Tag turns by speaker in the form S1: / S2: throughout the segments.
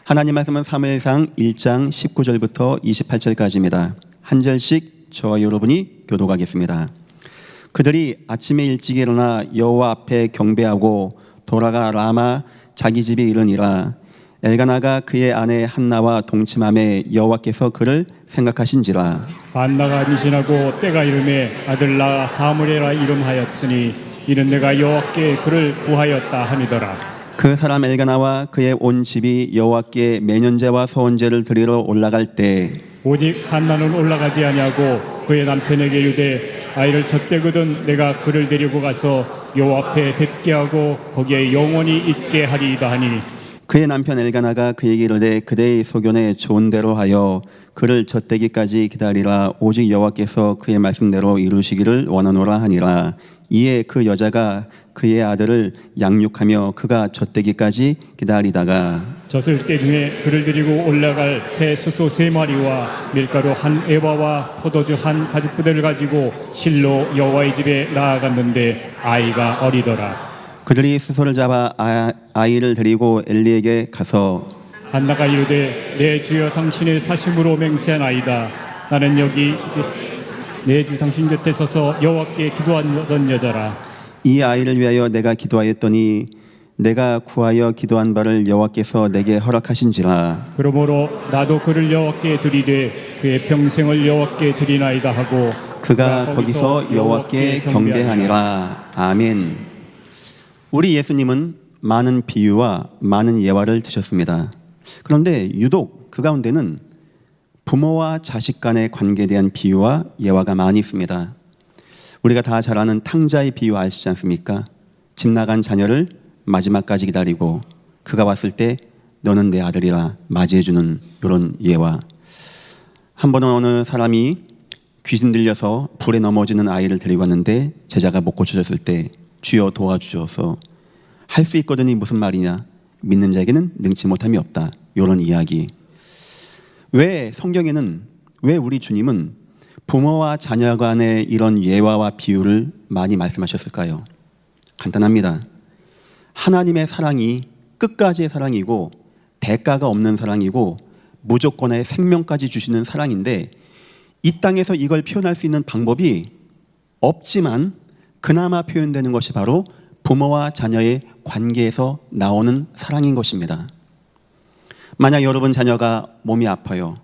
S1: 하나님 말씀은 사무엘상 1장 19절부터 28절까지입니다. 한 절씩 저와 여러분이 교독하겠습니다. 그들이 아침에 일찍 일어나 여호와 앞에 경배하고 돌아가 라마 자기 집에 이르니라. 엘가나가 그의 아내 한나와 동침함에 여호와께서 그를 생각하신지라.
S2: 한나가 임신하고 때가 이름에 아들 낳아 사무엘이라 이름하였으니 이는 내가 여호와께 그를 구하였다 함이더라.
S1: 그 사람 엘가나와 그의 온 집이 여호와께 매년제와 소원제를 드리러 올라갈 때
S2: 오직 한나는 올라가지 아니하고 그의 남편에게 이르되 아이를 젖대거든 내가 그를 데리고 가서 여호와 앞에 뵙게 하고 거기에 영원히 있게 하리이다 하니
S1: 그의 남편 엘가나가 그에게 이르되 그대의 소견에 좋은 대로 하여 그를 젖대기까지 기다리라. 오직 여호와께서 그의 말씀대로 이루시기를 원하노라 하니라. 이에 그 여자가 그의 아들을 양육하며 그가 젖대기까지 기다리다가
S2: 젖을 때 중에 그를 데리고 올라갈 새 수소 3마리와 밀가루 한 에바와 포도주 한 가죽부대를 가지고 실로 여호와의 집에 나아갔는데 아이가 어리더라.
S1: 그들이 수소를 잡아 아이를 데리고 엘리에게 가서
S2: 한나가 이르되 내 주여 당신의 사심으로 맹세하나이다. 나는 여기 내 주 당신 곁에 서서 여호와께 기도하던 여자라.
S1: 이 아이를 위하여 내가 기도하였더니 내가 구하여 기도한 바를 여호와께서 내게 허락하신지라.
S2: 그러므로 나도 그를 여호와께 드리되 그의 평생을 여호와께 드리나이다 하고
S1: 그가 거기서 여호와께 경배하니라. 아멘. 우리 예수님은 많은 비유와 많은 예화를 드셨습니다. 그런데 유독 그 가운데는 부모와 자식 간의 관계에 대한 비유와 예화가 많이 있습니다. 우리가 다 잘 아는 탕자의 비유 아시지 않습니까? 집 나간 자녀를 마지막까지 기다리고 그가 왔을 때 너는 내 아들이라 맞이해주는 이런 예화. 한 번은 어느 사람이 귀신 들려서 불에 넘어지는 아이를 데리고 왔는데 제자가 못 고쳐졌을 때 주여 도와주셔서 할 수 있거든이 무슨 말이냐? 믿는 자에게는 능치 못함이 없다. 이런 이야기. 왜 성경에는 왜 우리 주님은 부모와 자녀 간의 이런 예화와 비유를 많이 말씀하셨을까요? 간단합니다. 하나님의 사랑이 끝까지의 사랑이고 대가가 없는 사랑이고 무조건의 생명까지 주시는 사랑인데 이 땅에서 이걸 표현할 수 있는 방법이 없지만 그나마 표현되는 것이 바로 부모와 자녀의 관계에서 나오는 사랑인 것입니다. 만약 여러분 자녀가 몸이 아파요.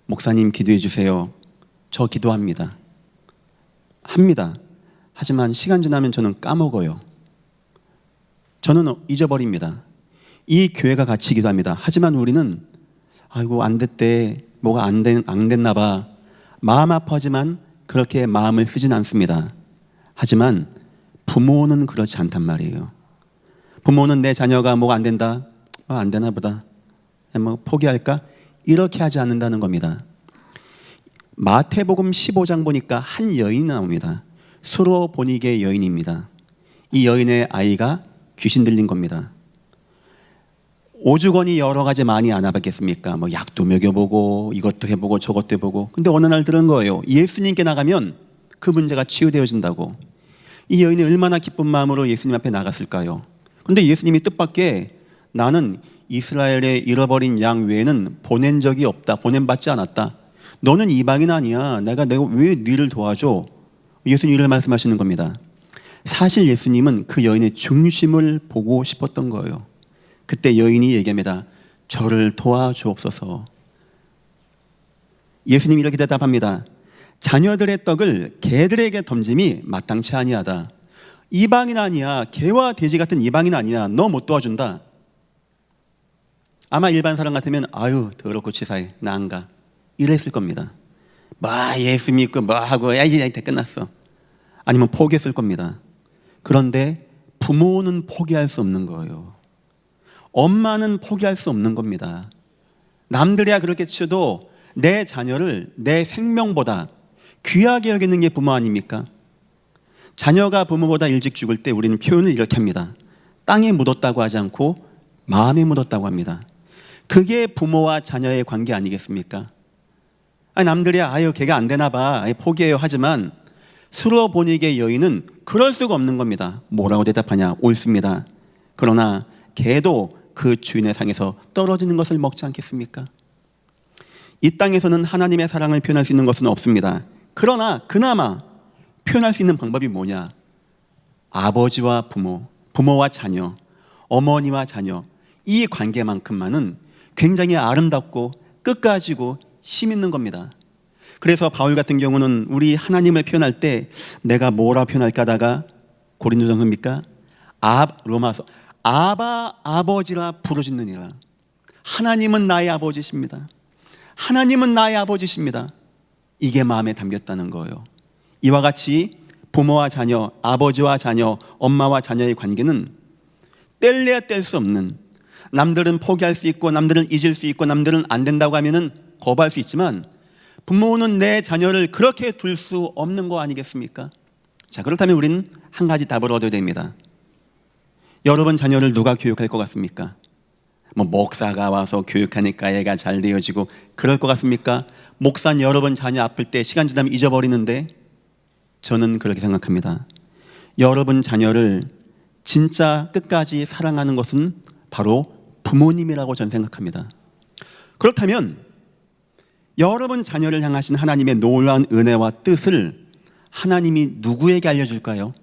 S1: 목사님 기도해 주세요. 저 기도합니다. 합니다. 하지만 시간 지나면 저는 까먹어요. 저는 잊어버립니다. 이 교회가 같이 기도합니다. 하지만 우리는 아이고 안 됐대. 뭐가 안 됐나 봐. 마음 아파하지만 그렇게 마음을 쓰진 않습니다. 하지만 부모는 그렇지 않단 말이에요. 부모는 내 자녀가 뭐가 안 된다. 안 되나 보다. 뭐 포기할까? 이렇게 하지 않는다는 겁니다. 마태복음 15장 보니까 한 여인이 나옵니다. 수로보니게 여인입니다. 이 여인의 아이가 귀신 들린 겁니다. 오주건이 여러 가지 많이 안 와봤겠습니까? 뭐 약도 먹여보고 이것도 해보고 저것도 해보고. 근데 어느 날 들은 거예요. 예수님께 나가면 그 문제가 치유되어진다고. 이 여인이 얼마나 기쁜 마음으로 예수님 앞에 나갔을까요? 근데 예수님이 뜻밖의 나는 이스라엘의 잃어버린 양 외에는 보낸 적이 없다. 보냄받지 않았다. 너는 이방인 아니야. 내가 왜 너를 도와줘? 예수님 이를 말씀하시는 겁니다. 사실 예수님은 그 여인의 중심을 보고 싶었던 거예요. 그때 여인이 얘기합니다. 저를 도와주옵소서. 예수님이 이렇게 대답합니다. 자녀들의 떡을 개들에게 던짐이 마땅치 아니하다. 이방인 아니야. 개와 돼지 같은 이방인 아니야. 너 못 도와준다. 아마 일반 사람 같으면 아유 더럽고 치사해. 나 안 가. 이랬을 겁니다. 예수 믿고 하고 이제 끝났어. 아니면 포기했을 겁니다. 그런데 부모는 포기할 수 없는 거예요. 엄마는 포기할 수 없는 겁니다. 남들이야 그렇게 치워도 내 자녀를 내 생명보다 귀하게 여기는 게 부모 아닙니까? 자녀가 부모보다 일찍 죽을 때 우리는 표현을 이렇게 합니다. 땅에 묻었다고 하지 않고 마음에 묻었다고 합니다. 그게 부모와 자녀의 관계 아니겠습니까? 남들이야 걔가 안 되나 봐 포기해요 하지만 수로보니게 여인은 그럴 수가 없는 겁니다. 뭐라고 대답하냐? 옳습니다. 그러나 개도 그 주인의 상에서 떨어지는 것을 먹지 않겠습니까? 이 땅에서는 하나님의 사랑을 표현할 수 있는 것은 없습니다. 그러나 그나마 표현할 수 있는 방법이 뭐냐? 아버지와 부모, 부모와 자녀, 어머니와 자녀, 이 관계만큼만은 굉장히 아름답고 끝까지고 힘 있는 겁니다. 그래서 바울 같은 경우는 우리 하나님을 표현할 때 내가 뭐라 표현할까 하다가 고린도전서입니까? 로마서 아바 아버지라 부르짖느니라. 하나님은 나의 아버지십니다. 하나님은 나의 아버지십니다. 이게 마음에 담겼다는 거예요. 이와 같이 부모와 자녀, 아버지와 자녀, 엄마와 자녀의 관계는 뗄래야 뗄 수 없는, 남들은 포기할 수 있고 남들은 잊을 수 있고 남들은 안 된다고 하면은 거부할 수 있지만 부모는 내 자녀를 그렇게 둘 수 없는 거 아니겠습니까? 자, 그렇다면 우리는 한 가지 답을 얻어야 됩니다. 여러분 자녀를 누가 교육할 것 같습니까? 목사가 와서 교육하니까 애가 잘 되어지고 그럴 것 같습니까? 목사는 여러분 자녀 아플 때 시간 지나면 잊어버리는데, 저는 그렇게 생각합니다. 여러분 자녀를 진짜 끝까지 사랑하는 것은 바로 부모님이라고 저는 생각합니다. 그렇다면 여러분 자녀를 향하신 하나님의 놀라운 은혜와 뜻을 하나님이 누구에게 알려줄까요?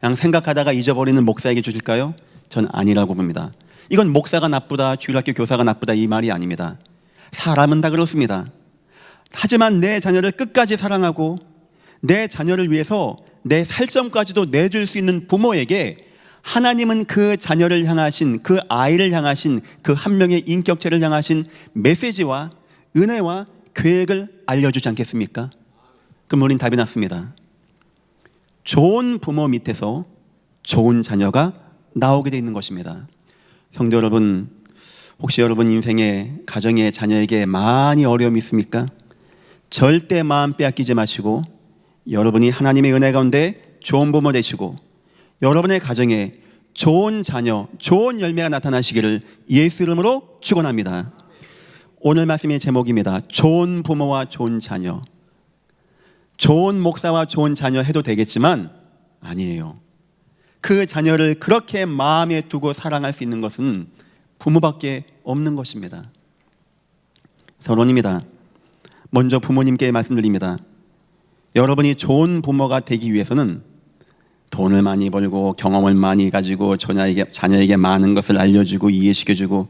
S1: 그냥 생각하다가 잊어버리는 목사에게 주실까요? 전 아니라고 봅니다. 이건 목사가 나쁘다, 주일학교 교사가 나쁘다 이 말이 아닙니다. 사람은 다 그렇습니다. 하지만 내 자녀를 끝까지 사랑하고 내 자녀를 위해서 내 살점까지도 내줄 수 있는 부모에게 하나님은 그 자녀를 향하신, 그 아이를 향하신, 그 한 명의 인격체를 향하신 메시지와 은혜와 계획을 알려주지 않겠습니까? 그럼 우린 답이 났습니다. 좋은 부모 밑에서 좋은 자녀가 나오게 돼 있는 것입니다. 성도 여러분, 혹시 여러분 인생에, 가정에, 자녀에게 많이 어려움이 있습니까? 절대 마음 빼앗기지 마시고 여러분이 하나님의 은혜 가운데 좋은 부모 되시고 여러분의 가정에 좋은 자녀, 좋은 열매가 나타나시기를 예수 이름으로 축원합니다. 오늘 말씀의 제목입니다. 좋은 부모와 좋은 자녀. 좋은 목사와 좋은 자녀 해도 되겠지만 아니에요. 그 자녀를 그렇게 마음에 두고 사랑할 수 있는 것은 부모밖에 없는 것입니다. 서론입니다. 먼저 부모님께 말씀드립니다. 여러분이 좋은 부모가 되기 위해서는 돈을 많이 벌고 경험을 많이 가지고 자녀에게 많은 것을 알려주고 이해시켜주고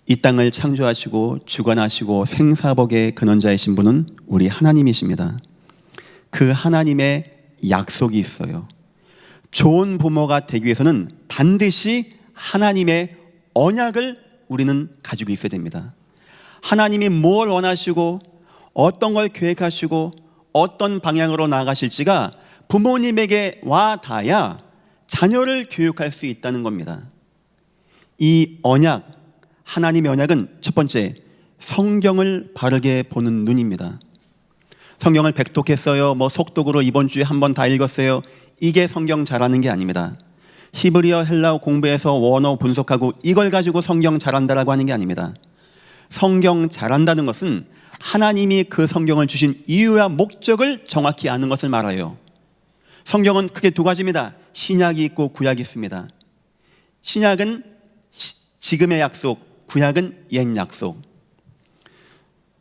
S1: 이 땅을 창조하시고 주관하시고 생사복의 근원자이신 분은 우리 하나님이십니다. 그 하나님의 약속이 있어요. 좋은 부모가 되기 위해서는 반드시 하나님의 언약을 우리는 가지고 있어야 됩니다. 하나님이 뭘 원하시고 어떤 걸 계획하시고 어떤 방향으로 나아가실지가 부모님에게 와 닿아야 자녀를 교육할 수 있다는 겁니다. 이 언약, 하나님의 언약은 첫 번째, 성경을 바르게 보는 눈입니다. 성경을 백독했어요, 속독으로 이번 주에 한 번 다 읽었어요, 이게 성경 잘하는 게 아닙니다. 히브리어, 헬라어 공부해서 원어 분석하고 이걸 가지고 성경 잘한다라고 하는 게 아닙니다. 성경 잘한다는 것은 하나님이 그 성경을 주신 이유와 목적을 정확히 아는 것을 말해요. 성경은 크게 두 가지입니다. 신약이 있고 구약이 있습니다. 신약은 지금의 약속, 구약은 옛 약속.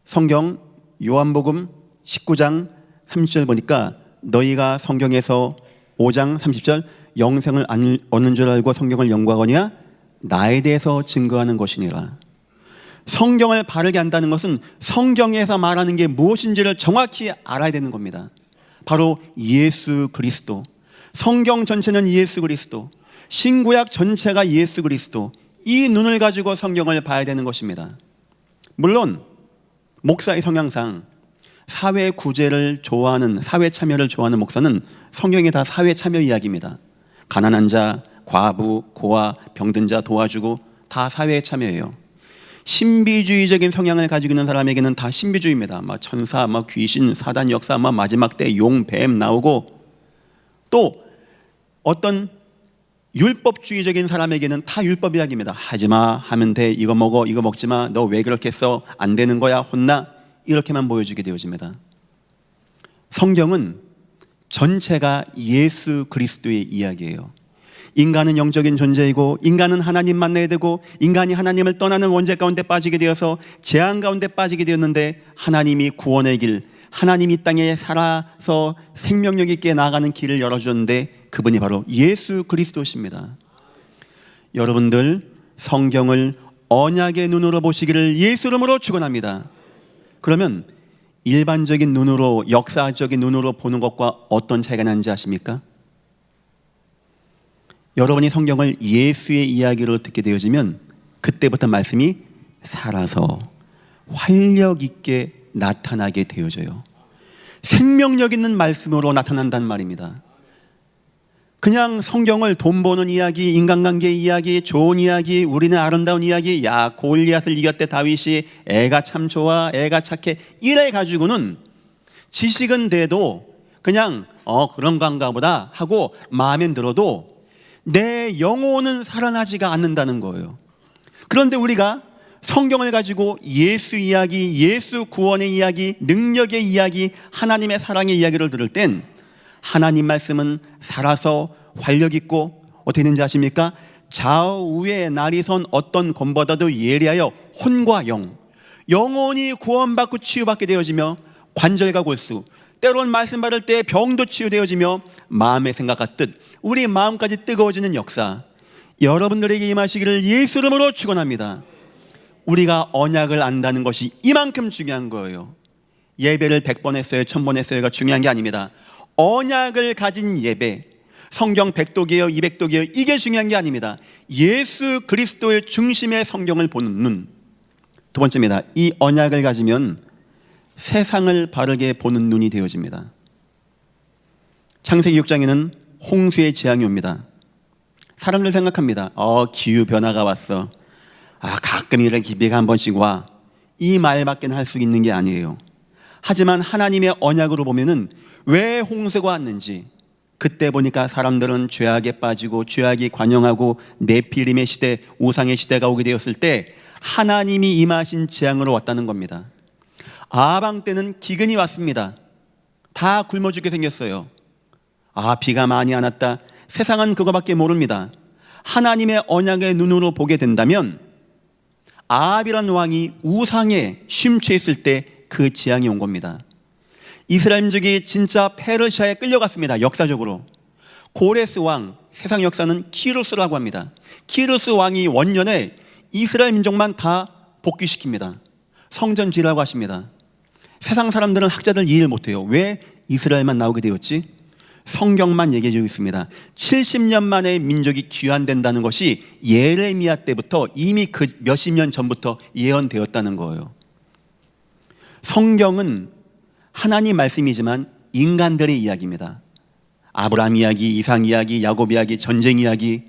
S1: 성경 요한복음 19장 30절 보니까 너희가 성경에서 5장 30절 영생을 얻는 줄 알고 성경을 연구하거니와 나에 대해서 증거하는 것이니라. 성경을 바르게 안다는 것은 성경에서 말하는 게 무엇인지를 정확히 알아야 되는 겁니다. 바로 예수 그리스도. 성경 전체는 예수 그리스도, 신구약 전체가 예수 그리스도, 이 눈을 가지고 성경을 봐야 되는 것입니다. 물론 목사의 성향상 사회 구제를 좋아하는, 사회 참여를 좋아하는 목사는 성경에 다 사회 참여 이야기입니다. 가난한 자, 과부, 고아, 병든 자 도와주고 다 사회에 참여해요. 신비주의적인 성향을 가지고 있는 사람에게는 다 신비주의입니다. 천사, 귀신, 사단 역사, 마지막 때 용, 뱀 나오고, 또 어떤 율법주의적인 사람에게는 다 율법 이야기입니다. 하지마, 하면 돼, 이거 먹어, 이거 먹지마, 너 왜 그렇게 써, 안 되는 거야, 혼나, 이렇게만 보여주게 되어집니다. 성경은 전체가 예수 그리스도의 이야기예요. 인간은 영적인 존재이고 인간은 하나님 만나야 되고 인간이 하나님을 떠나는 원죄 가운데 빠지게 되어서 재앙 가운데 빠지게 되었는데 하나님이 구원의 길, 하나님이 이 땅에 살아서 생명력 있게 나아가는 길을 열어주셨는데 그분이 바로 예수 그리스도십니다. 여러분들 성경을 언약의 눈으로 보시기를 예수 이름으로 축원합니다. 그러면 일반적인 눈으로, 역사적인 눈으로 보는 것과 어떤 차이가 나는지 아십니까? 여러분이 성경을 예수의 이야기로 듣게 되어지면 그때부터 말씀이 살아서 활력 있게 나타나게 되어져요. 생명력 있는 말씀으로 나타난단 말입니다. 그냥 성경을 돈 버는 이야기, 인간관계 이야기, 좋은 이야기, 우리는 아름다운 이야기, 야 골리앗을 이겼대 다윗이, 애가 참 좋아, 애가 착해, 이래 가지고는 지식은 돼도 그냥 그런 건가 보다 하고 마음에 들어도 내 영혼은 살아나지가 않는다는 거예요. 그런데 우리가 성경을 가지고 예수 이야기, 예수 구원의 이야기, 능력의 이야기, 하나님의 사랑의 이야기를 들을 땐 하나님 말씀은 살아서 활력 있고 어떻게 되는지 아십니까? 좌우에 날이 선 어떤 검보다도 예리하여 혼과 영혼이 구원받고 치유받게 되어지며 관절과 골수, 때로는 말씀 받을 때 병도 치유되어지며 마음의 생각과 뜻, 우리 마음까지 뜨거워지는 역사, 여러분들에게 임하시기를 예수 이름으로 축원합니다. 우리가 언약을 안다는 것이 이만큼 중요한 거예요. 예배를 100번 했어요 1000번 했어요가 중요한 게 아닙니다. 언약을 가진 예배, 성경 100독이에요 200독이에요 이게 중요한 게 아닙니다. 예수 그리스도의 중심의 성경을 보는 눈. 두 번째입니다. 이 언약을 가지면 세상을 바르게 보는 눈이 되어집니다. 창세기 6장에는 홍수의 재앙이 옵니다. 사람들 생각합니다. 기후변화가 왔어. 가끔 이런 기비가 한 번씩 와. 이 말밖에 할 수 있는 게 아니에요. 하지만 하나님의 언약으로 보면은 왜 홍수가 왔는지, 그때 보니까 사람들은 죄악에 빠지고 죄악이 관영하고 네피림의 시대, 우상의 시대가 오게 되었을 때 하나님이 임하신 재앙으로 왔다는 겁니다. 아방 때는 기근이 왔습니다. 다 굶어 죽게 생겼어요. 비가 많이 안 왔다. 세상은 그거밖에 모릅니다. 하나님의 언약의 눈으로 보게 된다면 아합이라는 왕이 우상에 심취했을 때 그 재앙이 온 겁니다. 이스라엘 민족이 진짜 페르시아에 끌려갔습니다. 역사적으로. 고레스 왕, 세상 역사는 키루스라고 합니다. 키루스 왕이 원년에 이스라엘 민족만 다 복귀시킵니다. 성전지라고 하십니다. 세상 사람들은 학자들 이해를 못해요. 왜 이스라엘만 나오게 되었지? 성경만 얘기해 주고 있습니다. 70년 만에 민족이 귀환된다는 것이 예레미야 때부터 이미 그 몇십 년 전부터 예언되었다는 거예요. 성경은 하나님 말씀이지만 인간들의 이야기입니다. 아브라함 이야기, 이삭 이야기, 야곱 이야기, 전쟁 이야기.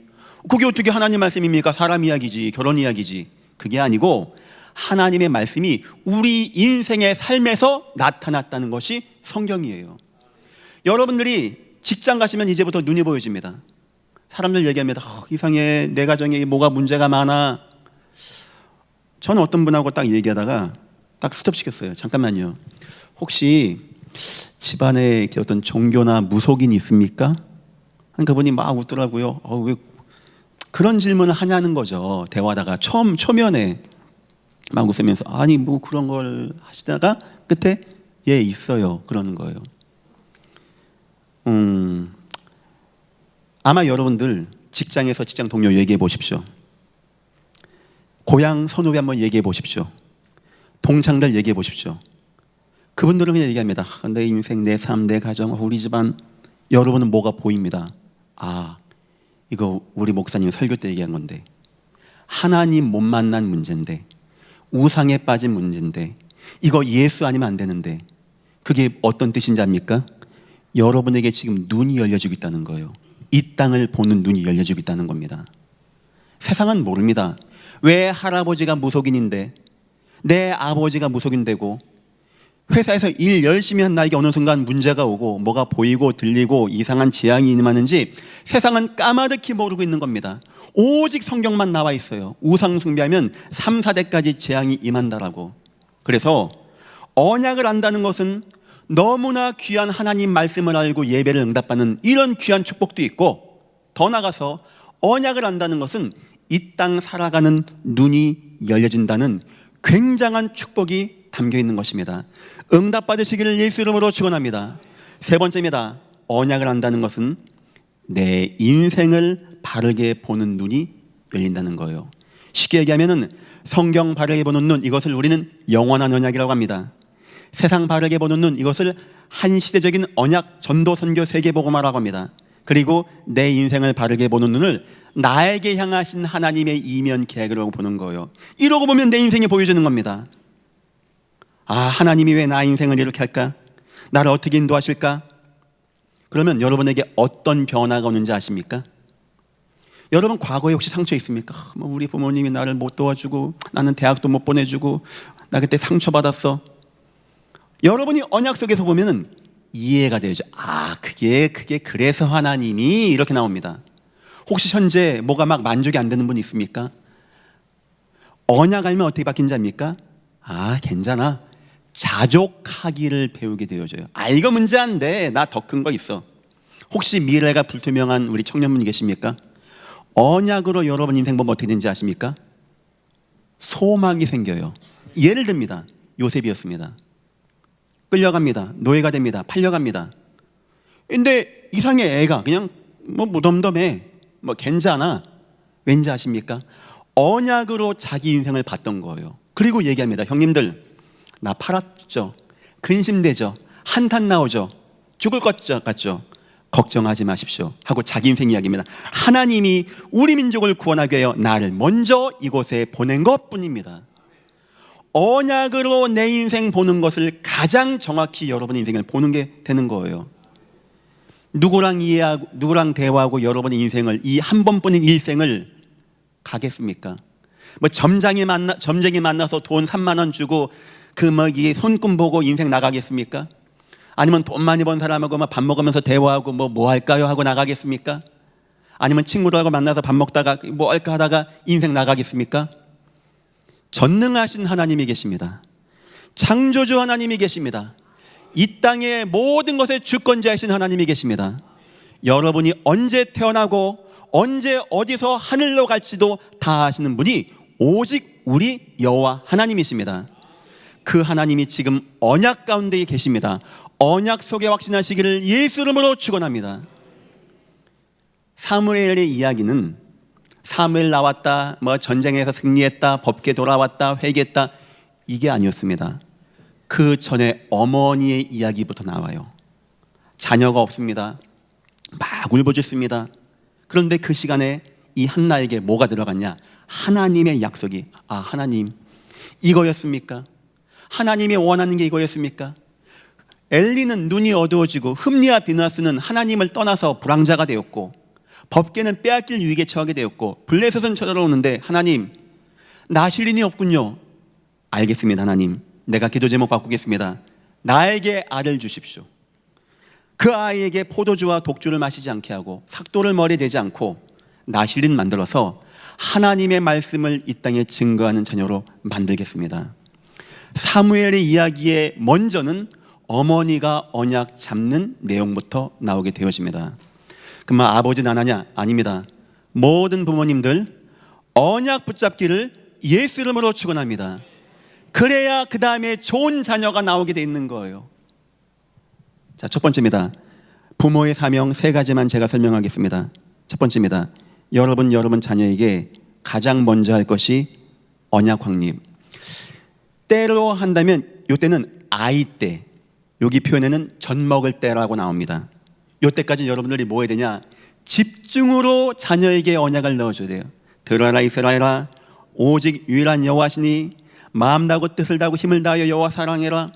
S1: 그게 어떻게 하나님 말씀입니까? 사람 이야기지, 결혼 이야기지. 그게 아니고 하나님의 말씀이 우리 인생의 삶에서 나타났다는 것이 성경이에요. 여러분들이 직장 가시면 이제부터 눈이 보여집니다. 사람들 얘기합니다. 이상해, 내 가정에 뭐가 문제가 많아. 저는 어떤 분하고 딱 얘기하다가 딱 스톱시켰어요. 잠깐만요. 혹시 집안에 이렇게 어떤 종교나 무속인이 있습니까? 그분이 막 웃더라고요. 왜 그런 질문을 하냐는 거죠. 대화하다가 초면에 막 웃으면서 아니 뭐 그런 걸 하시다가 끝에 예 있어요 그러는 거예요. 아마 여러분들 직장에서 직장 동료 얘기해 보십시오. 고향 선후배 한번 얘기해 보십시오. 동창들 얘기해 보십시오. 그분들은 그냥 얘기합니다. 내 인생, 내 삶, 내 가정, 우리 집안. 여러분은 뭐가 보입니다. 이거 우리 목사님 설교 때 얘기한 건데, 하나님 못 만난 문제인데, 우상에 빠진 문제인데, 이거 예수 아니면 안 되는데, 그게 어떤 뜻인지 압니까? 여러분에게 지금 눈이 열려지고 있다는 거예요. 이 땅을 보는 눈이 열려지고 있다는 겁니다. 세상은 모릅니다. 왜 할아버지가 무속인인데, 내 아버지가 무속인되고, 회사에서 일 열심히 한 나에게 어느 순간 문제가 오고 뭐가 보이고 들리고 이상한 재앙이 임하는지 세상은 까마득히 모르고 있는 겁니다. 오직 성경만 나와 있어요. 우상 숭배하면 3, 4대까지 재앙이 임한다라고. 그래서 언약을 안다는 것은 너무나 귀한 하나님 말씀을 알고 예배를 응답하는 이런 귀한 축복도 있고, 더 나가서 언약을 안다는 것은 이 땅 살아가는 눈이 열려진다는 굉장한 축복이 담겨 있는 것입니다. 응답받으시기를 예수 이름으로 축원합니다. 세 번째입니다. 언약을 안다는 것은 내 인생을 바르게 보는 눈이 열린다는 거예요. 쉽게 얘기하면 성경 바르게 보는 눈, 이것을 우리는 영원한 언약이라고 합니다. 세상 바르게 보는 눈, 이것을 한시대적인 언약 전도 선교 세계복음화라고 합니다. 그리고 내 인생을 바르게 보는 눈을 나에게 향하신 하나님의 이면 계획으로 보는 거예요. 이러고 보면 내 인생이 보여지는 겁니다. 아, 하나님이 왜 나 인생을 이렇게 할까? 나를 어떻게 인도하실까? 그러면 여러분에게 어떤 변화가 오는지 아십니까? 여러분 과거에 혹시 상처 있습니까? 우리 부모님이 나를 못 도와주고 나는 대학도 못 보내주고 나 그때 상처받았어. 여러분이 언약 속에서 보면은 이해가 되죠. 아, 그게 그래서 하나님이 이렇게 나옵니다. 혹시 현재 뭐가 막 만족이 안 되는 분 있습니까? 언약 알면 어떻게 바뀐지 압니까? 아, 괜찮아. 자족하기를 배우게 되어져요. 아, 이거 문제 안 돼. 나 더 큰 거 있어. 혹시 미래가 불투명한 우리 청년분이 계십니까? 언약으로 여러분 인생 보면 어떻게 되는지 아십니까? 소망이 생겨요. 예를 듭니다. 요셉이었습니다. 끌려갑니다. 노예가 됩니다. 팔려갑니다. 근데 이상해. 애가 그냥 무덤덤해. 괜찮아. 왠지 아십니까? 언약으로 자기 인생을 봤던 거예요. 그리고 얘기합니다. 형님들, 나 팔았죠. 근심되죠. 한탄 나오죠. 죽을 것 같죠. 걱정하지 마십시오 하고 자기 인생 이야기입니다. 하나님이 우리 민족을 구원하기 위하여 나를 먼저 이곳에 보낸 것뿐입니다. 언약으로 내 인생 보는 것을 가장 정확히 여러분의 인생을 보는 게 되는 거예요. 누구랑 이해하고 누구랑 대화하고 여러분의 인생을 이 한 번뿐인 일생을 가겠습니까? 점쟁이 만나서 돈 3만 원 주고 이게 손금 보고 인생 나가겠습니까? 아니면 돈 많이 번 사람하고 밥 먹으면서 대화하고 뭐 할까요 하고 나가겠습니까? 아니면 친구들하고 만나서 밥 먹다가 뭐 할까 하다가 인생 나가겠습니까? 전능하신 하나님이 계십니다. 창조주 하나님이 계십니다. 이 땅의 모든 것의 주권자이신 하나님이 계십니다. 여러분이 언제 태어나고 언제 어디서 하늘로 갈지도 다 아시는 분이 오직 우리 여호와 하나님이십니다. 그 하나님이 지금 언약 가운데 계십니다. 언약 속에 확신하시기를 예수 이름으로 축원합니다. 사무엘의 이야기는 사무엘 나왔다, 전쟁에서 승리했다, 법궤 돌아왔다, 회개했다, 이게 아니었습니다. 그 전에 어머니의 이야기부터 나와요. 자녀가 없습니다. 막 울부짖습니다. 그런데 그 시간에 이 한나에게 뭐가 들어갔냐? 하나님의 약속이. 아, 하나님, 이거였습니까? 하나님이 원하는 게 이거였습니까? 엘리는 눈이 어두워지고 흠리와 비나스는 하나님을 떠나서 불황자가 되었고, 법궤는 빼앗길 위기에 처하게 되었고, 블레셋은 쳐들어오는데 하나님, 나실 일이 없군요. 알겠습니다. 하나님, 내가 기도 제목 바꾸겠습니다. 나에게 아를 주십시오. 그 아이에게 포도주와 독주를 마시지 않게 하고 삭도를 머리에 대지 않고 나실인 만들어서 하나님의 말씀을 이 땅에 증거하는 자녀로 만들겠습니다. 사무엘의 이야기의 먼저는 어머니가 언약 잡는 내용부터 나오게 되어집니다. 그러면 아버지는 안 하냐? 아닙니다. 모든 부모님들 언약 붙잡기를 예수 이름으로 축원합니다. 그래야 그 다음에 좋은 자녀가 나오게 돼 있는 거예요. 자, 첫 번째입니다. 부모의 사명 세 가지만 제가 설명하겠습니다. 첫 번째입니다. 여러분 자녀에게 가장 먼저 할 것이 언약 확립. 때로 한다면 이때는 아이 때, 여기 표현에는 젖 먹을 때라고 나옵니다. 이때까지 여러분들이 뭐 해야 되냐? 집중으로 자녀에게 언약을 넣어줘야 돼요. 들어라 이스라엘아, 오직 유일한 여호와시니 마음 다하고 뜻을 다하고 힘을 다하여 여호와 사랑해라.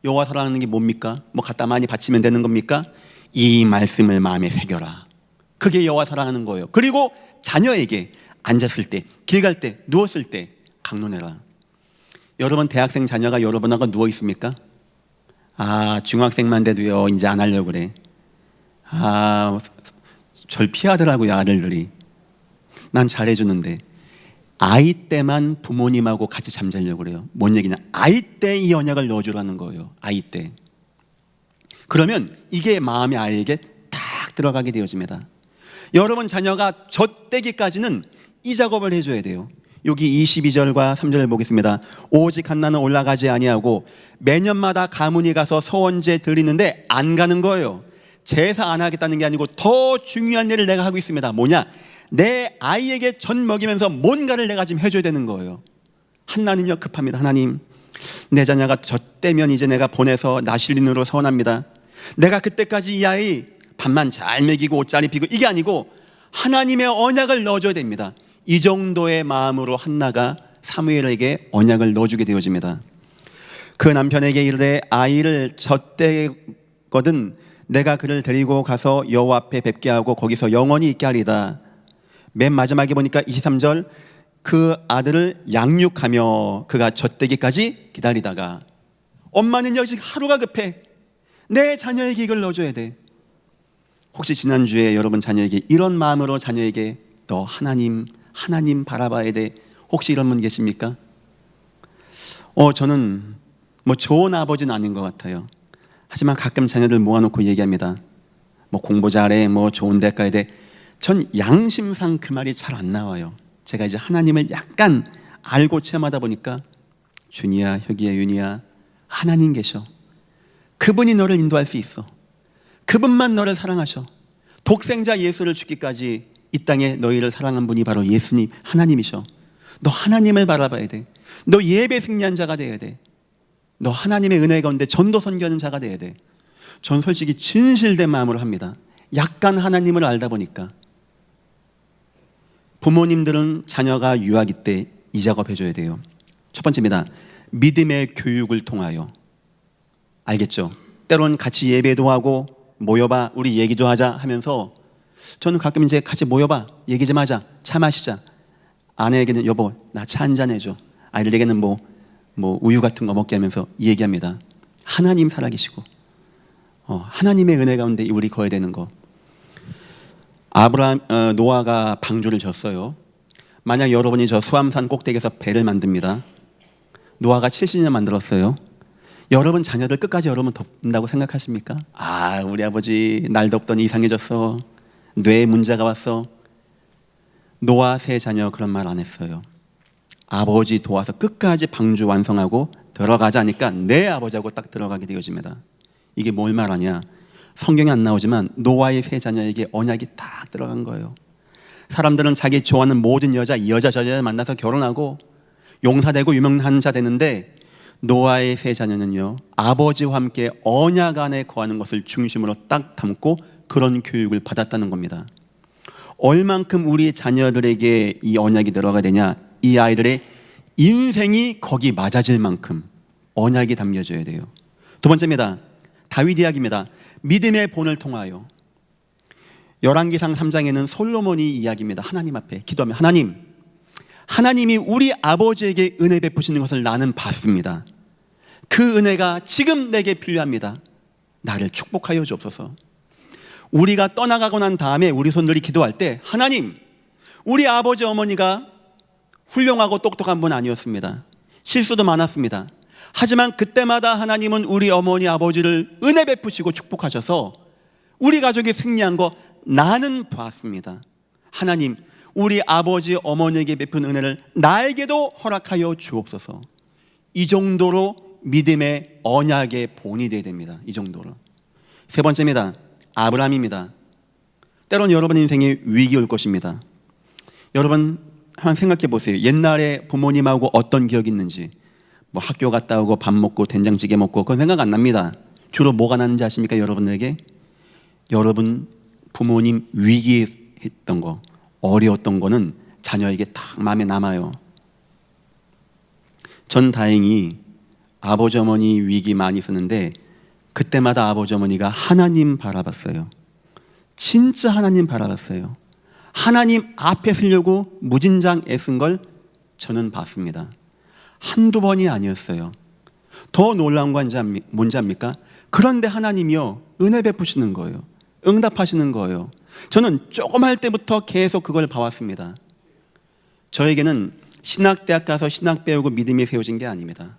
S1: 여호와 사랑하는 게 뭡니까? 갖다 많이 바치면 되는 겁니까? 이 말씀을 마음에 새겨라. 그게 여호와 사랑하는 거예요. 그리고 자녀에게 앉았을 때, 길 갈 때, 누웠을 때 강론해라. 여러분 대학생 자녀가 여러분하고 누워 있습니까? 아, 중학생만 돼도요 이제 안 하려고 그래. 아, 절 피하더라고요 아들들이. 난 잘해주는데 아이 때만 부모님하고 같이 잠자려고 그래요. 뭔 얘기냐? 아이 때 이 언약을 넣어주라는 거예요. 아이 때. 그러면 이게 마음의 아이에게 딱 들어가게 되어집니다. 여러분 자녀가 젖되기까지는 이 작업을 해줘야 돼요. 여기 22절과 3절을 보겠습니다. 오직 한나는 올라가지 아니하고 매년마다 가문이 가서 서원제 드리는데 안 가는 거예요. 제사 안 하겠다는 게 아니고 더 중요한 일을 내가 하고 있습니다. 뭐냐? 내 아이에게 젖 먹이면서 뭔가를 내가 지금 해줘야 되는 거예요. 한나는요 급합니다. 하나님, 내 자녀가 젖되면 이제 내가 보내서 나실린으로 서원합니다. 내가 그때까지 이 아이 밥만 잘 먹이고 옷 잘 입히고 이게 아니고 하나님의 언약을 넣어줘야 됩니다. 이 정도의 마음으로 한나가 사무엘에게 언약을 넣어주게 되어집니다. 그 남편에게 이르되 아이를 젖되거든 내가 그를 데리고 가서 여호와 앞에 뵙게 하고 거기서 영원히 있게 하리다. 맨 마지막에 보니까 23절, 그 아들을 양육하며 그가 젖되기까지 기다리다가, 엄마는요 지금 하루가 급해. 내 자녀에게 이걸 넣어줘야 돼. 혹시 지난주에 여러분 자녀에게 이런 마음으로 자녀에게 너 하나님 바라봐야 돼, 혹시 이런 분 계십니까? 저는 뭐 좋은 아버지는 아닌 것 같아요. 하지만 가끔 자녀들 모아놓고 얘기합니다. 뭐 공부 잘해, 뭐 좋은 데 가야 돼. 전 양심상 그 말이 잘 안 나와요. 제가 이제 하나님을 약간 알고 체험하다 보니까, 준이야, 혁이야, 윤이야, 하나님 계셔. 그분이 너를 인도할 수 있어. 그분만 너를 사랑하셔. 독생자 예수를 죽기까지 이 땅에 너희를 사랑한 분이 바로 예수님, 하나님이셔. 너 하나님을 바라봐야 돼. 너 예배 승리한 자가 돼야 돼. 너 하나님의 은혜 가운데 전도 선교하는 자가 돼야 돼. 전 솔직히 진실된 마음으로 합니다. 약간 하나님을 알다 보니까. 부모님들은 자녀가 유아기 때 이 작업 해줘야 돼요. 첫 번째입니다. 믿음의 교육을 통하여. 알겠죠? 때론 같이 예배도 하고 모여봐, 우리 얘기도 하자 하면서, 저는 가끔 이제 같이 모여봐, 얘기 좀 하자, 차 마시자. 아내에게는 여보 나 차 한잔 해줘. 아이들에게는 뭐 우유 같은 거 먹게 하면서 얘기합니다. 하나님 살아계시고 하나님의 은혜 가운데 우리 거해야 되는 거. 노아가 방주를 졌어요. 만약 여러분이 저 수암산 꼭대기에서 배를 만듭니다. 노아가 70년 만들었어요. 여러분 자녀들 끝까지 여러분 덮는다고 생각하십니까? 우리 아버지 날 덮더니 이상해졌어, 뇌에 문제가 왔어. 노아 세 자녀 그런 말 안 했어요. 아버지 도와서 끝까지 방주 완성하고 들어가자니까 내 아버지하고 딱 들어가게 되어집니다. 이게 뭘 말하냐? 성경에 안 나오지만 노아의 세 자녀에게 언약이 딱 들어간 거예요. 사람들은 자기 좋아하는 모든 여자, 이 여자 저 여자 만나서 결혼하고 용사되고 유명한 자 되는데, 노아의 세 자녀는요 아버지와 함께 언약 안에 거하는 것을 중심으로 딱 담고 그런 교육을 받았다는 겁니다. 얼만큼 우리 자녀들에게 이 언약이 들어가야 되냐? 이 아이들의 인생이 거기 맞아질 만큼 언약이 담겨져야 돼요. 두 번째입니다. 다윗 이야기입니다. 믿음의 본을 통하여. 열왕기상 3장에는 솔로몬이 이야기입니다. 하나님 앞에 기도하며, 하나님이 우리 아버지에게 은혜 베푸시는 것을 나는 봤습니다. 그 은혜가 지금 내게 필요합니다. 나를 축복하여 주옵소서. 우리가 떠나가고 난 다음에 우리 손들이 기도할 때, 하나님, 우리 아버지 어머니가 훌륭하고 똑똑한 분 아니었습니다. 실수도 많았습니다. 하지만 그때마다 하나님은 우리 어머니 아버지를 은혜 베푸시고 축복하셔서 우리 가족이 승리한 거 나는 봤습니다. 하나님, 우리 아버지 어머니에게 베푼 은혜를 나에게도 허락하여 주옵소서. 이 정도로 믿음의 언약의 본이 되어야 됩니다. 이 정도로. 세 번째입니다. 아브라함입니다. 때론 여러분 인생에 위기 올 것입니다. 여러분 한번 생각해 보세요. 옛날에 부모님하고 어떤 기억이 있는지. 뭐 학교 갔다 오고 밥 먹고 된장찌개 먹고 그건 생각 안 납니다. 주로 뭐가 나는지 아십니까? 여러분에게 여러분 부모님 위기했던 거, 어려웠던 거는 자녀에게 딱 마음에 남아요. 전 다행히 아버지 어머니 위기 많이 있었는데 그때마다 아버지 어머니가 하나님 바라봤어요. 진짜 하나님 바라봤어요. 하나님 앞에 서려고 무진장 애쓴 걸 저는 봤습니다. 한두 번이 아니었어요. 더 놀라운 건 뭔지 압니까? 그런데 하나님이요 은혜 베푸시는 거예요. 응답하시는 거예요. 저는 조금 할 때부터 계속 그걸 봐왔습니다. 저에게는 신학대학 가서 신학 배우고 믿음이 세워진 게 아닙니다.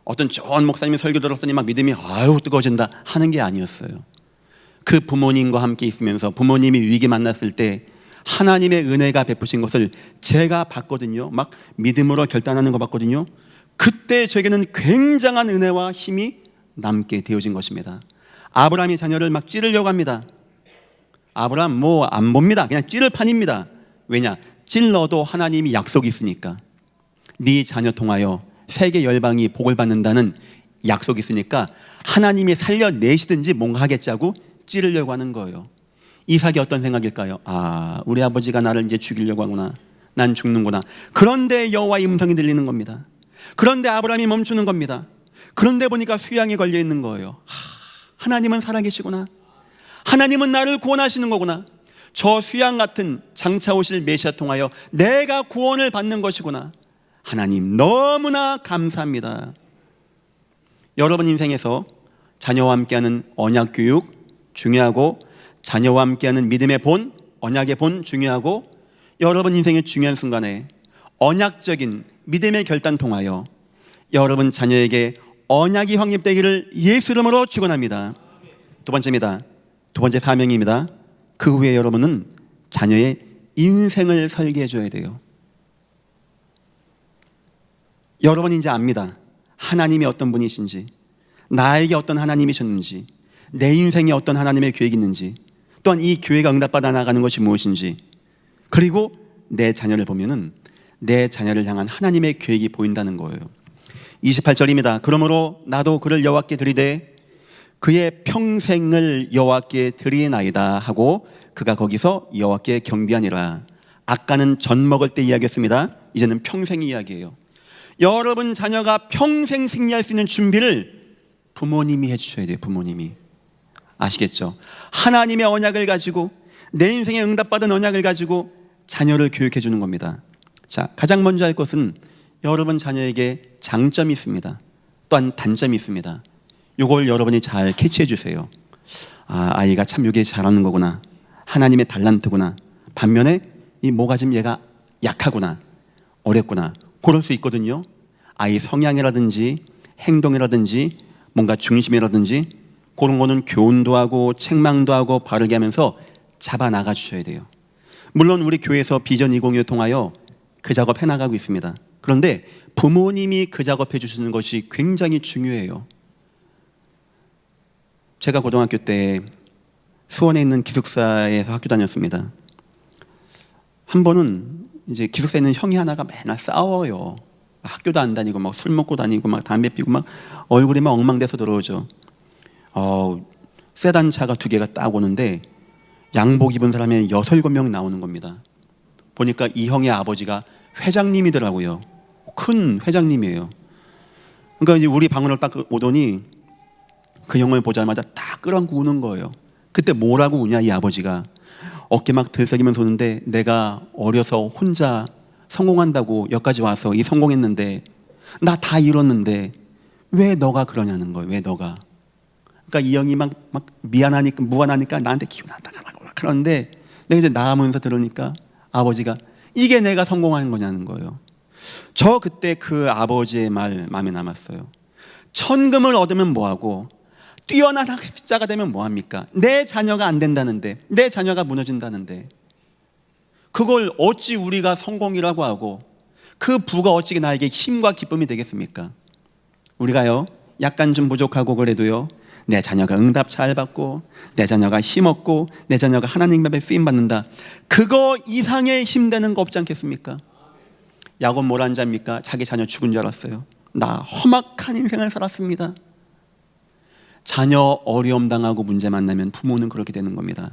S1: 어떤 좋은 목사님이 설교 들었더니 막 믿음이 아유 뜨거워진다 하는 게 아니었어요. 그 부모님과 함께 있으면서 부모님이 위기 만났을 때 하나님의 은혜가 베푸신 것을 제가 봤거든요. 막 믿음으로 결단하는 거 봤거든요. 그때 저에게는 굉장한 은혜와 힘이 남게 되어진 것입니다. 아브라함이 자녀를 막 찌르려고 합니다. 아브라함 뭐 안 봅니다. 그냥 찌를 판입니다. 왜냐? 찔러도 하나님이 약속이 있으니까. 네 자녀 통하여 세계 열방이 복을 받는다는 약속이 있으니까 하나님이 살려내시든지 뭔가 하겠자고 찌르려고 하는 거예요. 이삭이 어떤 생각일까요? 아, 우리 아버지가 나를 이제 죽이려고 하구나. 난 죽는구나. 그런데 여호와의 음성이 들리는 겁니다. 그런데 아브라함이 멈추는 겁니다. 그런데 보니까 수양에 걸려 있는 거예요. 하나님은 살아계시구나. 하나님은 나를 구원하시는 거구나. 저 수양 같은 장차 오실 메시아 통하여 내가 구원을 받는 것이구나. 하나님 너무나 감사합니다. 여러분 인생에서 자녀와 함께하는 언약 교육 중요하고, 자녀와 함께하는 믿음의 본, 언약의 본 중요하고, 여러분 인생의 중요한 순간에 언약적인 믿음의 결단 통하여 여러분 자녀에게 언약이 확립되기를 예수 이름으로 축원합니다. 두 번째입니다. 두 번째 사명입니다. 그 후에 여러분은 자녀의 인생을 설계해 줘야 돼요. 여러분이 이제 압니다. 하나님이 어떤 분이신지, 나에게 어떤 하나님이셨는지, 내 인생에 어떤 하나님의 계획이 있는지, 또한 이 교회가 응답받아 나가는 것이 무엇인지, 그리고 내 자녀를 보면은 내 자녀를 향한 하나님의 계획이 보인다는 거예요. 28절입니다. 그러므로 나도 그를 여호와께 드리되 그의 평생을 여호와께 드리나이다 하고 그가 거기서 여호와께 경배하니라. 아까는 젖 먹을 때 이야기했습니다. 이제는 평생 이야기예요. 여러분 자녀가 평생 승리할 수 있는 준비를 부모님이 해주셔야 돼요. 부모님이. 아시겠죠? 하나님의 언약을 가지고, 내 인생에 응답받은 언약을 가지고 자녀를 교육해 주는 겁니다. 자, 가장 먼저 할 것은 여러분 자녀에게 장점이 있습니다. 또한 단점이 있습니다. 이걸 여러분이 잘 캐치해 주세요. 아, 아이가 참 이게 잘하는 거구나. 하나님의 달란트구나. 반면에 이 뭐가 좀 얘가 약하구나. 어렵구나. 그럴 수 있거든요. 아이 성향이라든지 행동이라든지 뭔가 중심이라든지 그런 거는 교훈도 하고 책망도 하고 바르게 하면서 잡아 나가 주셔야 돼요. 물론 우리 교회에서 비전 2025 통하여 그 작업 해나가고 있습니다. 그런데 부모님이 그 작업해 주시는 것이 굉장히 중요해요. 제가 고등학교 때 수원에 있는 기숙사에서 학교 다녔습니다. 한 번은 이제 기숙사에 있는 형이 하나가 맨날 싸워요. 학교도 안 다니고 막 술 먹고 다니고 막 담배 피고 막 얼굴이 막 엉망돼서 들어오죠. 세단 차가 2개가 딱 오는데 양복 입은 사람이 6, 7명 나오는 겁니다. 보니까 이 형의 아버지가 회장님이더라고요. 큰 회장님이에요. 그러니까 이제 우리 방으로 딱 오더니 그 형을 보자마자 딱 끌어안고 우는 거예요. 그때 뭐라고 우냐 이 아버지가. 어깨 막 들썩이면서 우는데 내가 어려서 혼자 성공한다고 여기까지 와서 이 성공했는데 나 다 이뤘는데 왜 너가 그러냐는 거예요. 왜 너가. 그러니까 이 형이 막 미안하니까 무안하니까 나한테 기운한다 그러는데 내가 이제 나가면서 들으니까 아버지가 이게 내가 성공한 거냐는 거예요. 저 그때 그 아버지의 말 마음에 남았어요. 천금을 얻으면 뭐하고 뛰어난 학습자가 되면 뭐합니까? 내 자녀가 안 된다는데, 내 자녀가 무너진다는데 그걸 어찌 우리가 성공이라고 하고 그 부가 어찌 나에게 힘과 기쁨이 되겠습니까? 우리가요 약간 좀 부족하고 그래도요 내 자녀가 응답 잘 받고 내 자녀가 힘없고 내 자녀가 하나님 앞에 쓰임받는다, 그거 이상의 힘되는 거 없지 않겠습니까? 야곱 뭘 한 자입니까? 자기 자녀 죽은 줄 알았어요. 나 험악한 인생을 살았습니다. 자녀 어려움 당하고 문제 만나면 부모는 그렇게 되는 겁니다.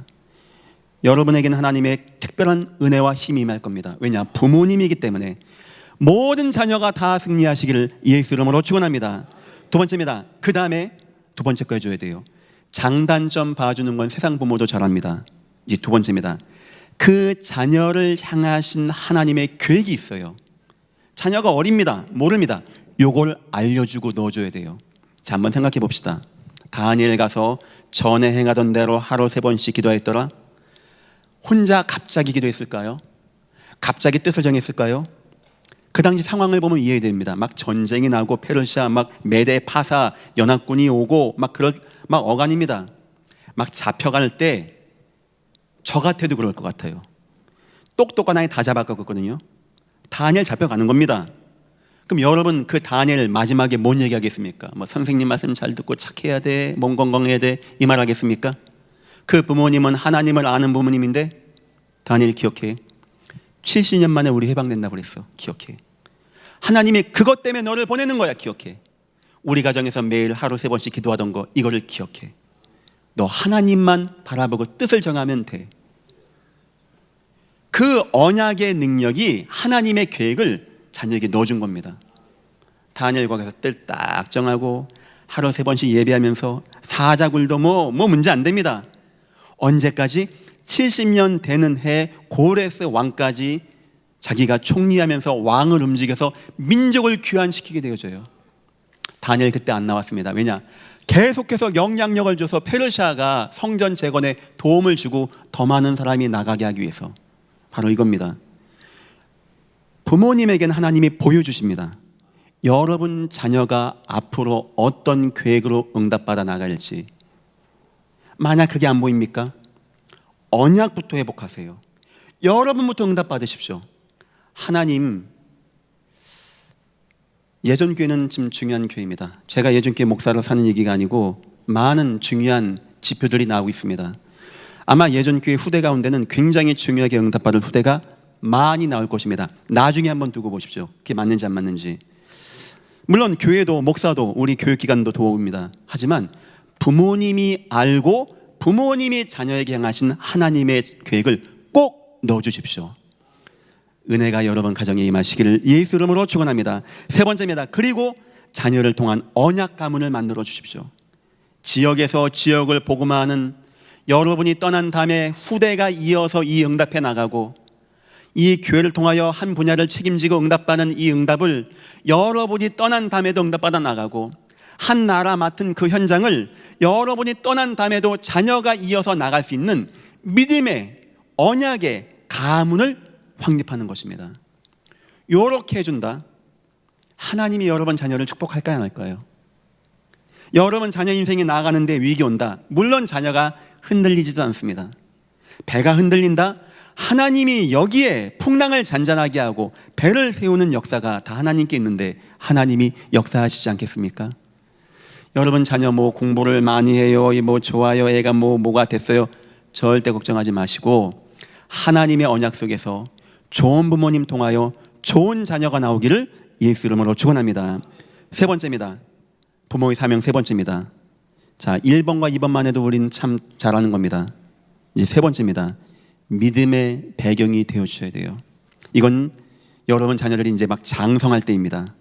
S1: 여러분에게는 하나님의 특별한 은혜와 힘이 임할 겁니다. 왜냐? 부모님이기 때문에. 모든 자녀가 다 승리하시기를 예수 이름으로 축원합니다. 두 번째입니다. 그 다음에 두 번째 거 해줘야 돼요. 장단점 봐주는 건 세상 부모도 잘합니다. 이제 두 번째입니다. 그 자녀를 향하신 하나님의 계획이 있어요. 자녀가 어립니다. 모릅니다. 요걸 알려주고 넣어줘야 돼요. 자, 한번 생각해 봅시다. 다니엘 가서 전에 행하던 대로 하루 3번씩 기도했더라. 혼자 갑자기 기도했을까요? 갑자기 뜻을 정했을까요? 그 당시 상황을 보면 이해됩니다. 막 전쟁이 나고 페르시아 막 메대 파사 연합군이 오고 막 어간입니다. 막 잡혀갈 때 저 같아도 그럴 것 같아요. 똑똑한 아이 다 잡아갔거든요. 다니엘 잡혀가는 겁니다. 그럼 여러분 그 다니엘 마지막에 뭔 얘기하겠습니까? 뭐 선생님 말씀 잘 듣고 착해야 돼, 몸 건강해야 돼, 이 말 하겠습니까? 그 부모님은 하나님을 아는 부모님인데 다니엘 기억해. 70년 만에 우리 해방된다고 그랬어. 기억해. 하나님이 그것 때문에 너를 보내는 거야. 기억해. 우리 가정에서 매일 하루 3번씩 기도하던 거 이거를 기억해. 너 하나님만 바라보고 뜻을 정하면 돼. 그 언약의 능력이 하나님의 계획을 자녀에게 넣어준 겁니다. 다니엘 거기서 뜰 딱 정하고 하루 3번씩 예배하면서 사자굴도 뭐 문제 안 됩니다. 언제까지? 70년 되는 해 고레스 왕까지 자기가 총리하면서 왕을 움직여서 민족을 귀환시키게 되어져요. 다니엘 그때 안 나왔습니다. 왜냐? 계속해서 영향력을 줘서 페르시아가 성전 재건에 도움을 주고 더 많은 사람이 나가게 하기 위해서. 바로 이겁니다. 부모님에게는 하나님이 보여주십니다. 여러분 자녀가 앞으로 어떤 계획으로 응답받아 나갈지. 만약 그게 안 보입니까? 언약부터 회복하세요. 여러분부터 응답받으십시오. 하나님, 예전교회는 좀 중요한 교회입니다. 제가 예전교회 목사로 사는 얘기가 아니고 많은 중요한 지표들이 나오고 있습니다. 아마 예전교회 후대 가운데는 굉장히 중요하게 응답받을 후대가 많이 나올 것입니다. 나중에 한번 두고 보십시오. 그게 맞는지 안 맞는지. 물론 교회도 목사도 우리 교육기관도 도움입니다. 하지만 부모님이 알고 부모님이 자녀에게 향하신 하나님의 계획을 꼭 넣어주십시오. 은혜가 여러분 가정에 임하시기를 예수 이름으로 축원합니다. 세 번째입니다. 그리고 자녀를 통한 언약 가문을 만들어 주십시오. 지역에서 지역을 복음화하는 여러분이 떠난 다음에 후대가 이어서 이 응답해 나가고 이 교회를 통하여 한 분야를 책임지고 응답받는 이 응답을 여러분이 떠난 다음에도 응답받아 나가고 한 나라 맡은 그 현장을 여러분이 떠난 다음에도 자녀가 이어서 나갈 수 있는 믿음의 언약의 가문을 확립하는 것입니다. 이렇게 해준다. 하나님이 여러분 자녀를 축복할까요, 안 할까요? 여러분 자녀 인생이 나아가는데 위기 온다. 물론 자녀가 흔들리지도 않습니다. 배가 흔들린다. 하나님이 여기에 풍랑을 잔잔하게 하고 배를 세우는 역사가 다 하나님께 있는데 하나님이 역사하시지 않겠습니까? 여러분 자녀 뭐 공부를 많이 해요, 뭐 좋아요, 애가 뭐가 됐어요. 절대 걱정하지 마시고 하나님의 언약 속에서 좋은 부모님 통하여 좋은 자녀가 나오기를 예수 이름으로 축원합니다. 세 번째입니다. 부모의 사명 세 번째입니다. 자, 1번과 2번만 해도 우리는 참 잘하는 겁니다. 이제 세 번째입니다. 믿음의 배경이 되어 주셔야 돼요. 이건 여러분 자녀들이 이제 막 장성할 때입니다.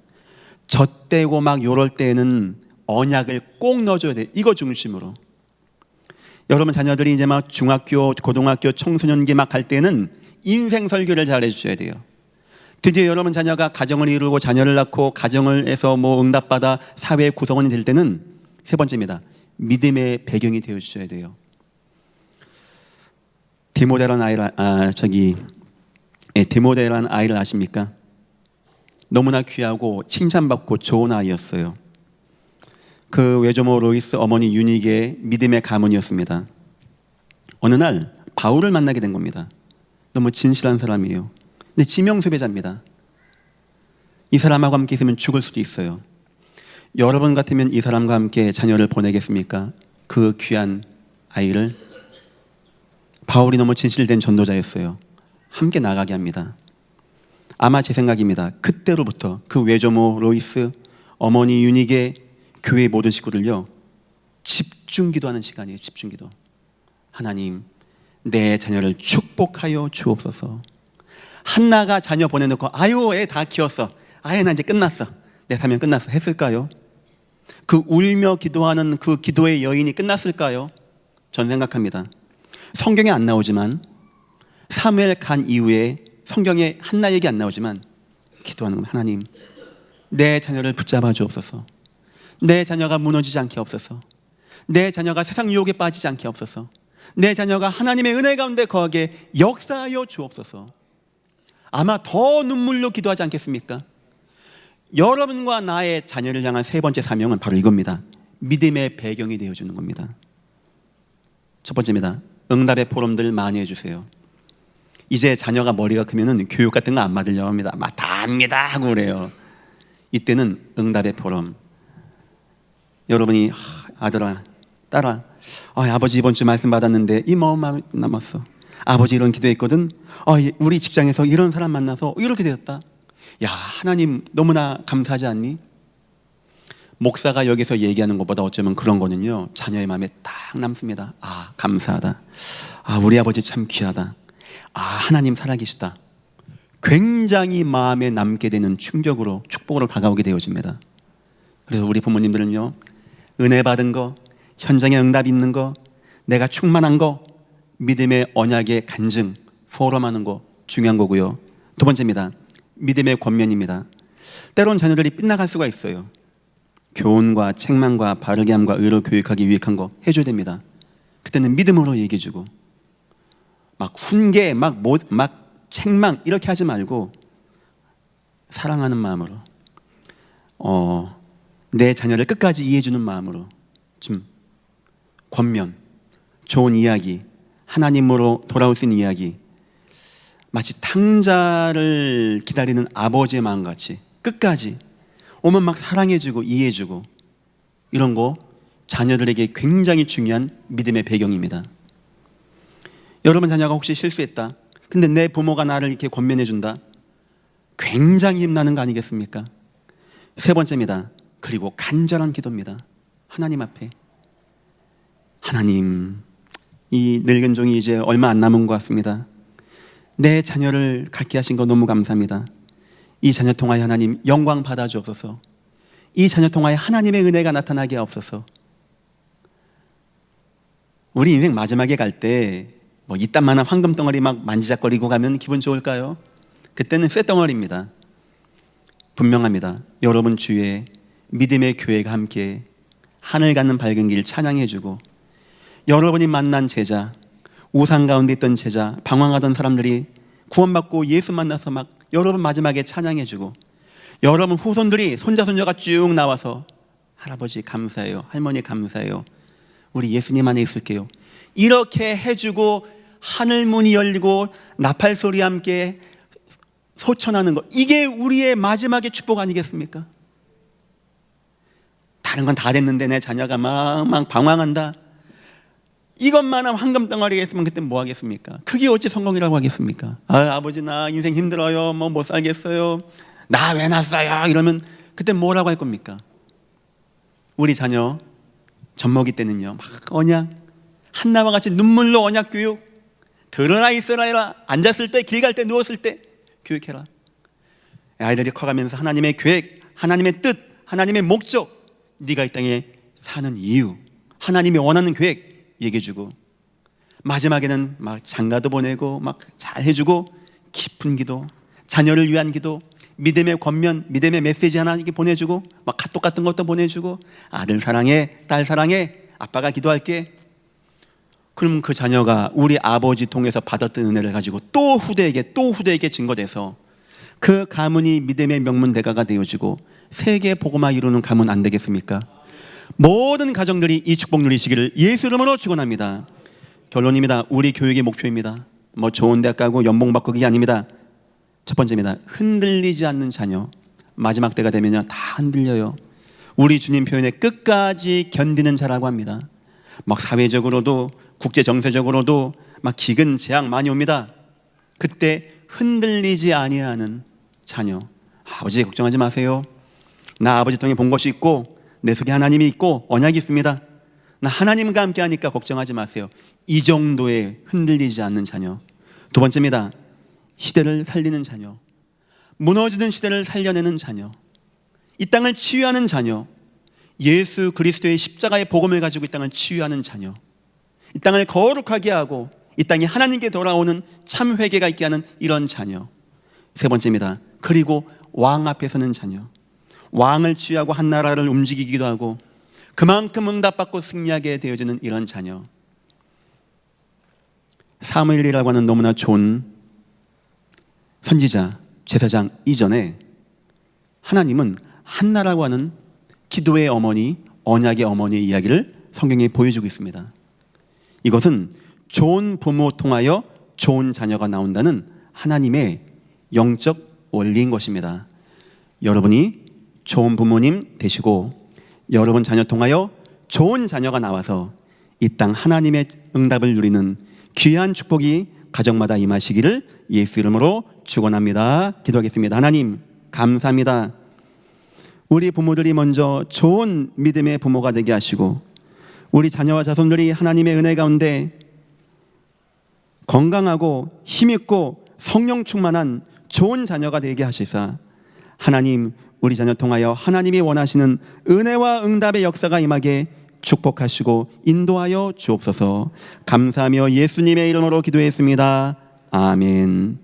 S1: 젖대고 막 요럴 때에는 언약을 꼭 넣어줘야 돼요. 이거 중심으로. 여러분 자녀들이 이제 막 중학교, 고등학교, 청소년기 막 갈 때는 인생 설교를 잘 해주셔야 돼요. 드디어 여러분 자녀가 가정을 이루고 자녀를 낳고 가정을 해서 뭐 응답받아 사회의 구성원이 될 때는 세 번째입니다. 믿음의 배경이 되어 주셔야 돼요. 디모데라는 아이를 아십니까? 너무나 귀하고 칭찬받고 좋은 아이였어요. 그 외조모 로이스 어머니 유닉의 믿음의 가문이었습니다. 어느 날 바울을 만나게 된 겁니다. 너무 진실한 사람이에요. 근데 지명수배자입니다. 이 사람하고 함께 있으면 죽을 수도 있어요. 여러분 같으면 이 사람과 함께 자녀를 보내겠습니까? 그 귀한 아이를. 바울이 너무 진실된 전도자였어요. 함께 나가게 합니다. 아마 제 생각입니다. 그때로부터 그 외조모 로이스 어머니 유닉의 교회의 모든 식구들요, 집중기도하는 시간이에요. 집중기도. 하나님, 내 자녀를 축복하여 주옵소서. 한나가 자녀 보내놓고 아유 애 다 키웠어, 아유 나 이제 끝났어, 내 사명 끝났어 했을까요? 그 울며 기도하는 그 기도의 여인이 끝났을까요? 전 생각합니다. 성경에 안 나오지만 사무엘 간 이후에 성경에 한나 얘기 안 나오지만 기도하는 겁니다. 하나님, 내 자녀를 붙잡아 주옵소서. 내 자녀가 무너지지 않게 없어서, 내 자녀가 세상 유혹에 빠지지 않게 없어서, 내 자녀가 하나님의 은혜 가운데 거하게 역사하여 주옵소서. 아마 더 눈물로 기도하지 않겠습니까? 여러분과 나의 자녀를 향한 세 번째 사명은 바로 이겁니다. 믿음의 배경이 되어주는 겁니다. 첫 번째입니다. 응답의 포럼들 많이 해주세요. 이제 자녀가 머리가 크면은 교육 같은 거 안 받으려고 합니다. 막 다 합니다 하고 그래요. 이때는 응답의 포럼. 여러분이 아들아, 딸아, 아버지 이번 주 말씀 받았는데 이 마음 남았어. 아버지 이런 기도했거든. 우리 직장에서 이런 사람 만나서 이렇게 되었다. 야, 하나님 너무나 감사하지 않니? 목사가 여기서 얘기하는 것보다 어쩌면 그런 거는요, 자녀의 마음에 딱 남습니다. 감사하다. 우리 아버지 참 귀하다. 하나님 살아계시다. 굉장히 마음에 남게 되는 충격으로, 축복으로 다가오게 되어집니다. 그래서 우리 부모님들은요, 은혜 받은 거, 현장에 응답 있는 거, 내가 충만한 거, 믿음의 언약의 간증, 포럼하는 거 중요한 거고요. 두 번째입니다. 믿음의 권면입니다. 때론 자녀들이 빗나갈 수가 있어요. 교훈과 책망과 바르게 함과 의로 교육하기 유익한 거 해줘야 됩니다. 그때는 믿음으로 얘기해주고, 막 훈계, 막 책망 이렇게 하지 말고 사랑하는 마음으로, 내 자녀를 끝까지 이해해주는 마음으로 좀 권면, 좋은 이야기, 하나님으로 돌아올 수 있는 이야기, 마치 탕자를 기다리는 아버지의 마음같이 끝까지 오면 막 사랑해주고 이해해주고, 이런 거 자녀들에게 굉장히 중요한 믿음의 배경입니다. 여러분 자녀가 혹시 실수했다, 근데 내 부모가 나를 이렇게 권면해준다, 굉장히 힘나는 거 아니겠습니까? 세 번째입니다. 그리고 간절한 기도입니다. 하나님 앞에, 하나님, 이 늙은 종이 이제 얼마 안 남은 것 같습니다. 내 자녀를 갖게 하신 거 너무 감사합니다. 이 자녀 통하여 하나님 영광 받아 주옵소서. 이 자녀 통하여 하나님의 은혜가 나타나게 하옵소서. 우리 인생 마지막에 갈 때 이딴만한 황금 덩어리 막 만지작거리고 가면 기분 좋을까요? 그때는 쇳덩어리입니다. 분명합니다. 여러분 주위에 믿음의 교회가 함께 하늘 가는 밝은 길 찬양해주고, 여러분이 만난 제자, 우상 가운데 있던 제자, 방황하던 사람들이 구원받고 예수 만나서 막 여러분 마지막에 찬양해주고, 여러분 후손들이 손자손녀가 쭉 나와서 할아버지 감사해요, 할머니 감사해요, 우리 예수님 안에 있을게요, 이렇게 해주고 하늘 문이 열리고 나팔 소리와 함께 소천하는 것, 이게 우리의 마지막의 축복 아니겠습니까? 다른 건 다 됐는데 내 자녀가 막 방황한다, 이것만한 황금 덩어리가 있으면 그때 뭐 하겠습니까? 그게 어찌 성공이라고 하겠습니까? 아버지 나 인생 힘들어요, 못 살겠어요, 나 왜 낳았어요, 이러면 그때 뭐라고 할 겁니까? 우리 자녀 젖먹이 때는요, 막 언약, 한나와 같이 눈물로 언약 교육, 들어라 이스라엘아, 앉았을 때, 길 갈 때, 누웠을 때 교육해라. 아이들이 커가면서 하나님의 계획, 하나님의 뜻, 하나님의 목적, 네가 이 땅에 사는 이유, 하나님이 원하는 계획 얘기해주고, 마지막에는 막 장가도 보내고 막 잘해주고, 깊은 기도, 자녀를 위한 기도, 믿음의 권면, 믿음의 메시지 하나 이렇게 보내주고, 막 카톡 같은 것도 보내주고, 아들 사랑해, 딸 사랑해, 아빠가 기도할게. 그럼 그 자녀가 우리 아버지 통해서 받았던 은혜를 가지고 또 후대에게 증거돼서 그 가문이 믿음의 명문 대가가 되어지고 세계 복음화 이루는 가문 안 되겠습니까? 모든 가정들이 이 축복 누리시기를 예수 이름으로 축원합니다. 결론입니다. 우리 교육의 목표입니다. 좋은 대학 가고 연봉 받고 그게 아닙니다. 첫 번째입니다. 흔들리지 않는 자녀. 마지막 때가 되면 다 흔들려요. 우리 주님 표현에 끝까지 견디는 자라고 합니다. 사회적으로도 국제 정세적으로도 기근 재앙 많이 옵니다. 그때 흔들리지 아니하는 자녀. 아버지 걱정하지 마세요. 나 아버지 통해 본 것이 있고 내 속에 하나님이 있고 언약이 있습니다. 나 하나님과 함께 하니까 걱정하지 마세요. 이 정도의 흔들리지 않는 자녀. 두 번째입니다. 시대를 살리는 자녀. 무너지는 시대를 살려내는 자녀. 이 땅을 치유하는 자녀. 예수 그리스도의 십자가의 복음을 가지고 이 땅을 치유하는 자녀. 이 땅을 거룩하게 하고 이 땅이 하나님께 돌아오는 참 회개가 있게 하는 이런 자녀. 세 번째입니다. 그리고 왕 앞에 서는 자녀. 왕을 취하고 한 나라를 움직이기도 하고 그만큼 응답받고 승리하게 되어지는 이런 자녀. 사무엘이라고 하는 너무나 좋은 선지자, 제사장 이전에 하나님은 한나라고 하는 기도의 어머니, 언약의 어머니의 이야기를 성경에 보여주고 있습니다. 이것은 좋은 부모 통하여 좋은 자녀가 나온다는 하나님의 영적 원리인 것입니다. 여러분이 좋은 부모님 되시고 여러분 자녀 통하여 좋은 자녀가 나와서 이 땅 하나님의 응답을 누리는 귀한 축복이 가정마다 임하시기를 예수 이름으로 축원합니다. 기도하겠습니다. 하나님 감사합니다. 우리 부모들이 먼저 좋은 믿음의 부모가 되게 하시고 우리 자녀와 자손들이 하나님의 은혜 가운데 건강하고 힘있고 성령 충만한 좋은 자녀가 되게 하시사 하나님 우리 자녀 통하여 하나님이 원하시는 은혜와 응답의 역사가 임하게 축복하시고 인도하여 주옵소서. 감사하며 예수님의 이름으로 기도했습니다. 아멘.